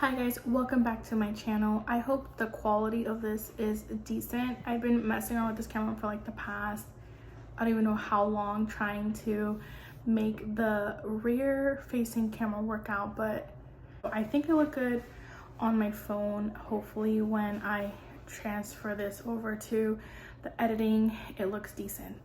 Hi guys, welcome back to my channel. I hope the quality of this is decent. I've been messing around with this camera for like the past, I don't even know how long, trying to make the rear facing camera work out, but I think it look good on my phone. Hopefully when I transfer this over to the editing, it looks decent.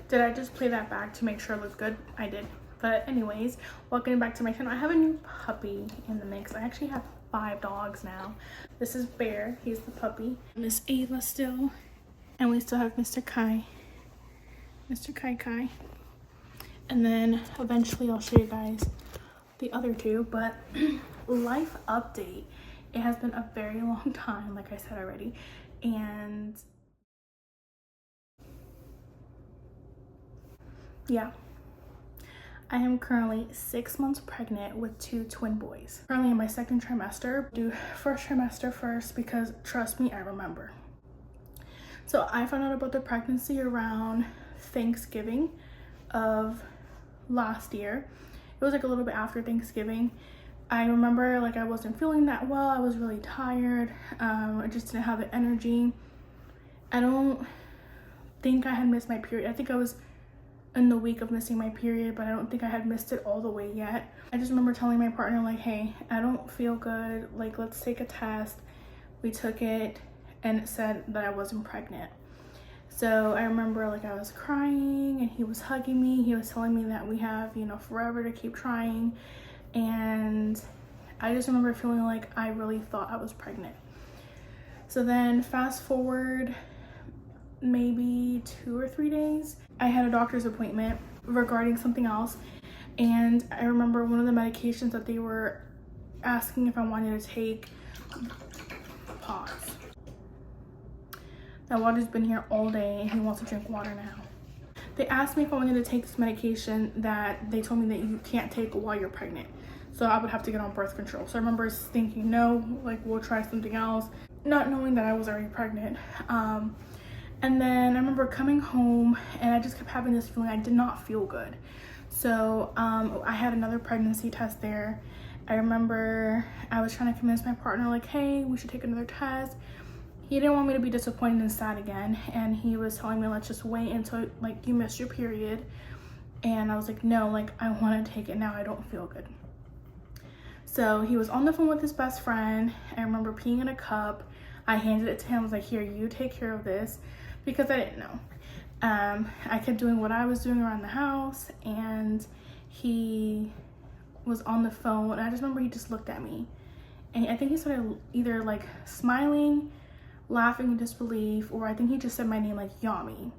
Did I just play that back to make sure it looked good? I did. But anyways, welcome back to my channel. I have a new puppy in the mix. I actually have 5 dogs now. This is Bear, he's the puppy. Miss Ava still. And we still have Mr. Kai. Mr. Kai Kai. And then eventually I'll show you guys the other 2. But life update. It has been a very long time, like I said already. And yeah. I am currently 6 months pregnant with 2 twin boys. Currently in my 2nd trimester. Do first trimester first because trust me, I remember. So I found out about the pregnancy around Thanksgiving of last year. It was like a little bit after Thanksgiving. I remember like I wasn't feeling that well. I was really tired. I just didn't have the energy. I don't think I had missed my period. I think I was in the week of missing my period, but I don't think I had missed it all the way yet. I just remember telling my partner like, hey, I don't feel good, like let's take a test. We took it and it said that I wasn't pregnant. So I remember like I was crying and he was hugging me. He was telling me that we have, you know, forever to keep trying. And I just remember feeling like I really thought I was pregnant. So then fast forward maybe 2 or 3 days, I had a doctor's appointment regarding something else, and I remember one of the medications that they were asking if I wanted to take. Pause. That water's been here all day and he wants to drink water now. They asked me if I wanted to take this medication that they told me that you can't take while you're pregnant, so I would have to get on birth control. So I remember thinking no, like we'll try something else, not knowing that I was already pregnant. And then I remember coming home and I just kept having this feeling I did not feel good. So I had another pregnancy test there. I remember I was trying to convince my partner like, hey, we should take another test. He didn't want me to be disappointed and sad again. And he was telling me, let's just wait until like you miss your period. And I was like, no, like I want to take it now. I don't feel good. So he was on the phone with his best friend. I remember peeing in a cup. I handed it to him. I was like, here, you take care of this. Because I didn't know. I kept doing what I was doing around the house and he was on the phone. And I just remember he just looked at me and I think he started either like smiling, laughing in disbelief, or I think he just said my name like Yami.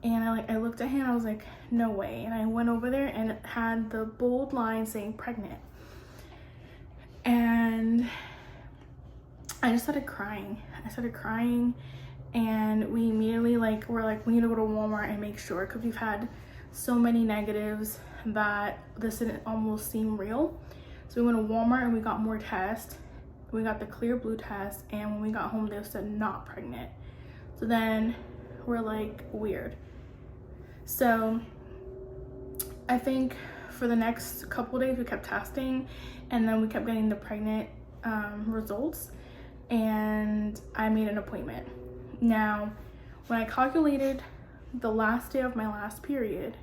And I looked at him and I was like, no way. And I went over there and it had the bold line saying pregnant. And I just started crying. And we immediately were like, we need to go to Walmart and make sure, because we've had so many negatives that this didn't almost seem real. So we went to Walmart and we got more tests. We got the clear blue test, and when we got home they said not pregnant. So then we're like, weird. So I think for the next couple days we kept testing, and then we kept getting the pregnant results, and I made an appointment. Now, when I calculated the last day of my last period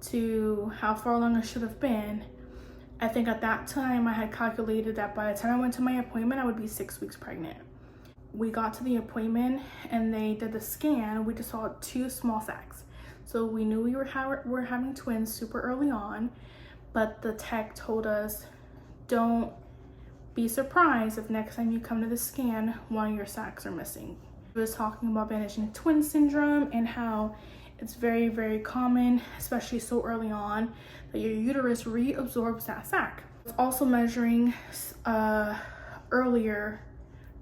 to how far along I should have been, I think at that time I had calculated that by the time I went to my appointment, I would be 6 weeks pregnant. We got to the appointment and they did the scan. We just saw 2 small sacs. So we knew we were having twins super early on, but the tech told us, don't be surprised if next time you come to the scan, one of your sacs are missing. He was talking about vanishing twin syndrome and how it's very, very common, especially so early on, that your uterus reabsorbs that sac. It's also measuring earlier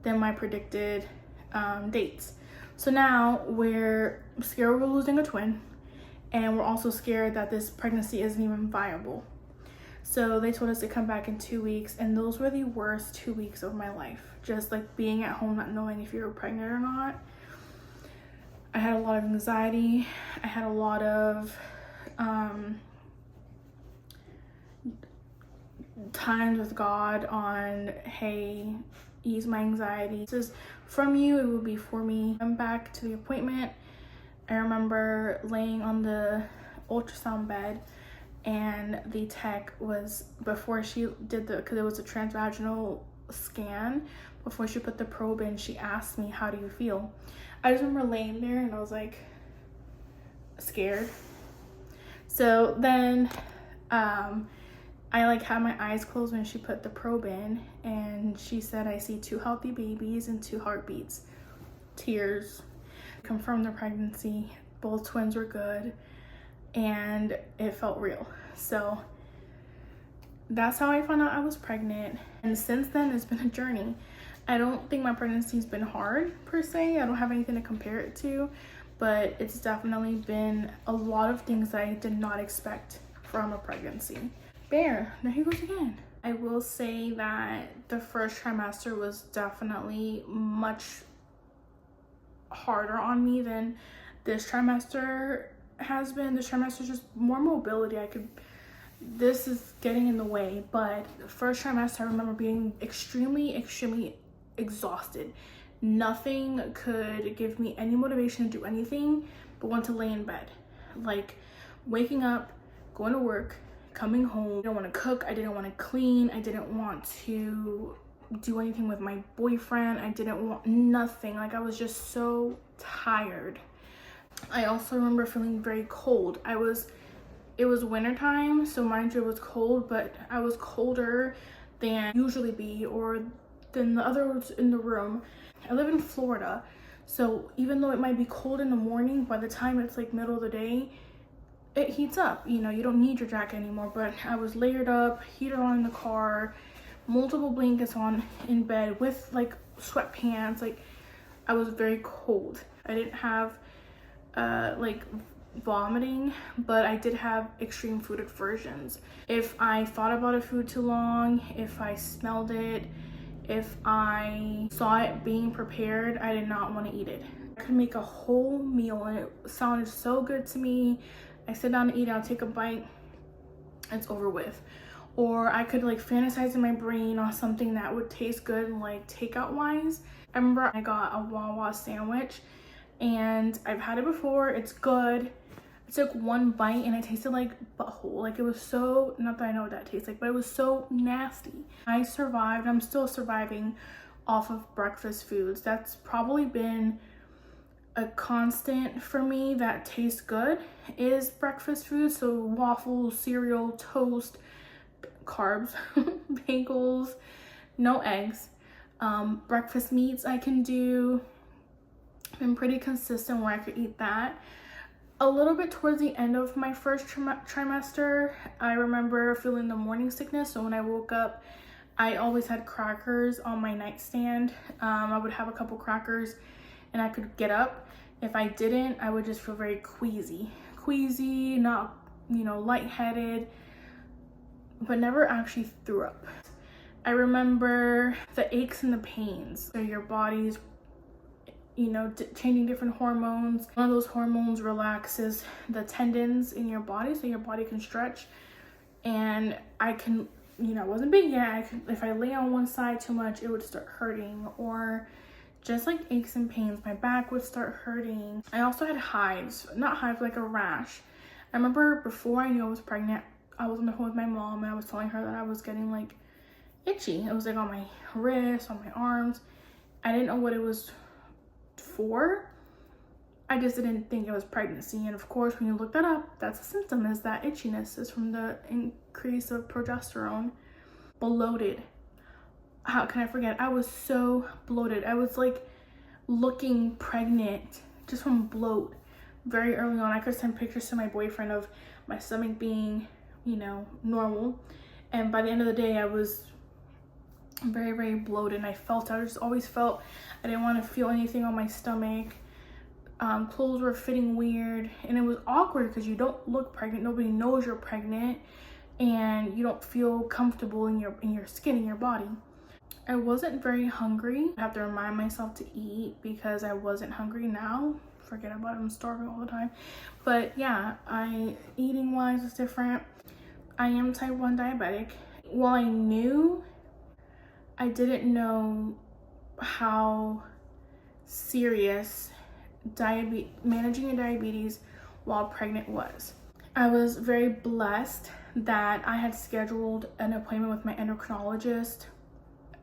than my predicted dates. So now we're scared we're losing a twin, and we're also scared that this pregnancy isn't even viable. So they told us to come back in 2 weeks, and those were the worst 2 weeks of my life. Just like being at home, not knowing if you were pregnant or not. I had a lot of anxiety. I had a lot of times with God on, hey, ease my anxiety. This is from you, it will be for me. I'm back to the appointment. I remember laying on the ultrasound bed, and the tech was, before she did because it was a transvaginal scan, before she put the probe in, she asked me, how do you feel? I just remember laying there and I was like scared. So then I like had my eyes closed when she put the probe in, and she said, I see 2 healthy babies and 2 heartbeats. Tears. Confirmed the pregnancy. Both twins were good, and it felt real. So that's how I found out I was pregnant. And since then, it's been a journey. I don't think my pregnancy's been hard per se. I don't have anything to compare it to, but it's definitely been a lot of things that I did not expect from a pregnancy. Bear, there he goes again. I will say that the first trimester was definitely much harder on me than this trimester has been. This trimester is just more mobility. This is getting in the way, but the first trimester I remember being extremely exhausted. Nothing could give me any motivation to do anything but want to lay in bed. Like waking up, going to work, coming home. I didn't want to cook, I didn't want to clean, I didn't want to do anything with my boyfriend, I didn't want nothing. Like I was just so tired. I also remember feeling very cold. It was winter time, so mind you, it was cold, but I was colder than usually be, or than the others in the room. I live in Florida, so even though it might be cold in the morning, by the time it's like middle of the day, it heats up. You know, you don't need your jacket anymore. But I was layered up, heater on in the car, multiple blankets on in bed with like sweatpants. Like I was very cold. I didn't have like vomiting, but I did have extreme food aversions. If I thought about a food too long, if I smelled it, if I saw it being prepared, I did not want to eat it. I could make a whole meal and it sounded so good to me. I sit down to eat, I'll take a bite, it's over with. Or I could like fantasize in my brain on something that would taste good, like takeout wise. I remember I got a Wawa sandwich, and I've had it before, it's good. I took one bite and it tasted like butthole. Like it was so, not that I know what that tastes like, but it was so nasty. I survived, I'm still surviving off of breakfast foods. That's probably been a constant for me that tastes good, is breakfast food. So waffles, cereal, toast, carbs, bagels, no eggs. Breakfast meats I can do. Been pretty consistent where I could eat that. A little bit towards the end of my first trimester, I remember feeling the morning sickness. So when I woke up, I always had crackers on my nightstand. I would have a couple crackers and I could get up. If I didn't, I would just feel very queasy, not, you know, lightheaded, but never actually threw up. I remember the aches and the pains. So your body's, you know, changing different hormones. One of those hormones relaxes the tendons in your body so your body can stretch. And I can, you know, I wasn't big yet. If I lay on one side too much, it would start hurting, or just like aches and pains. My back would start hurting. I also had hives, not hives, like a rash. I remember before I knew I was pregnant, I was on the phone with my mom and I was telling her that I was getting like itchy. It was like on my wrists, on my arms. I didn't know what it was for. I just didn't think it was pregnancy. And of course, when you look that up, that's a symptom, is that itchiness is from the increase of progesterone. Bloated. How can I forget? I was so bloated. I was like looking pregnant just from bloat very early on. I could send pictures to my boyfriend of my stomach being, you know, normal. And by the end of the day, I was very bloated, and I just always felt I didn't want to feel anything on my stomach. Clothes were fitting weird, and it was awkward because you don't look pregnant. Nobody knows you're pregnant, and you don't feel comfortable in your skin, in your body. I wasn't very hungry. I have to remind myself to eat because I wasn't hungry. Now forget about it, I'm starving all the time. But yeah, eating wise is different. I am type 1 diabetic. while I knew, I didn't know how serious managing your diabetes while pregnant was. I was very blessed that I had scheduled an appointment with my endocrinologist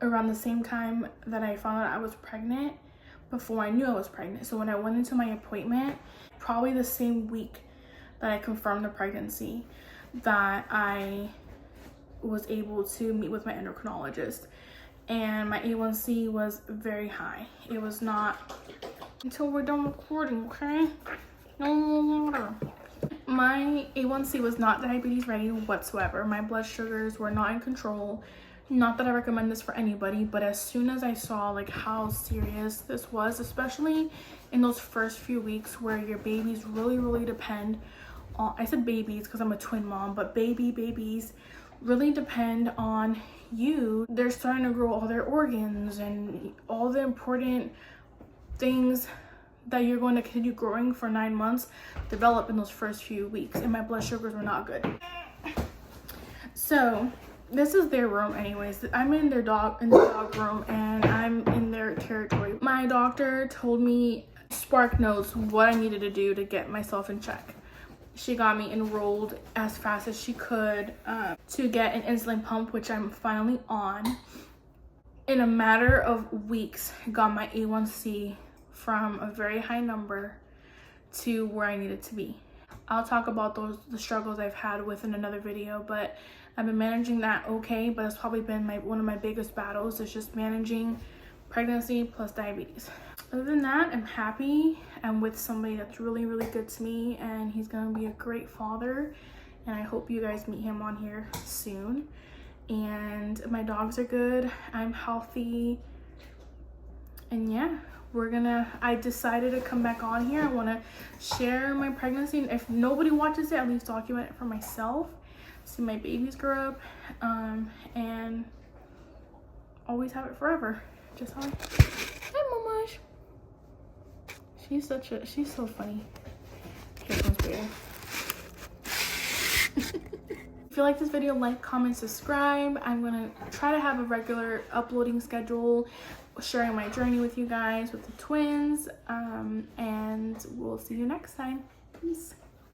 around the same time that I found out I was pregnant, before I knew I was pregnant. So when I went into my appointment, probably the same week that I confirmed the pregnancy, that I was able to meet with my endocrinologist. And my A1C was very high. It was not, until we're done recording, okay? No more water. My A1C was not diabetes ready whatsoever. My blood sugars were not in control. Not that I recommend this for anybody, but as soon as I saw like how serious this was, especially in those first few weeks where your babies really depend on, I said babies because I'm a twin mom, but babies really depend on you. They're starting to grow all their organs and all the important things that you're going to continue growing for 9 months develop in those first few weeks, and my blood sugars were not good. So this is their room anyways. I'm in the dog room, and I'm in their territory. My doctor told me Spark Notes what I needed to do to get myself in check. She got me enrolled as fast as she could to get an insulin pump, which I'm finally on. In a matter of weeks, got my A1C from a very high number to where I needed to be. I'll talk about the struggles I've had within another video, but I've been managing that okay. But it's probably been one of my biggest battles, is just managing pregnancy plus diabetes. Other than that, I'm happy. I'm with somebody that's really good to me, and he's gonna be a great father, and I hope you guys meet him on here soon. And my dogs are good, I'm healthy, and yeah, I decided to come back on here. I want to share my pregnancy, and if nobody watches it, at least document it for myself, see my babies grow up, and always have it forever, just how hi Mamash. She's so funny. Here comes Bear. If you like this video, like, comment, subscribe. I'm gonna try to have a regular uploading schedule, sharing my journey with you guys with the twins, and we'll see you next time. Peace.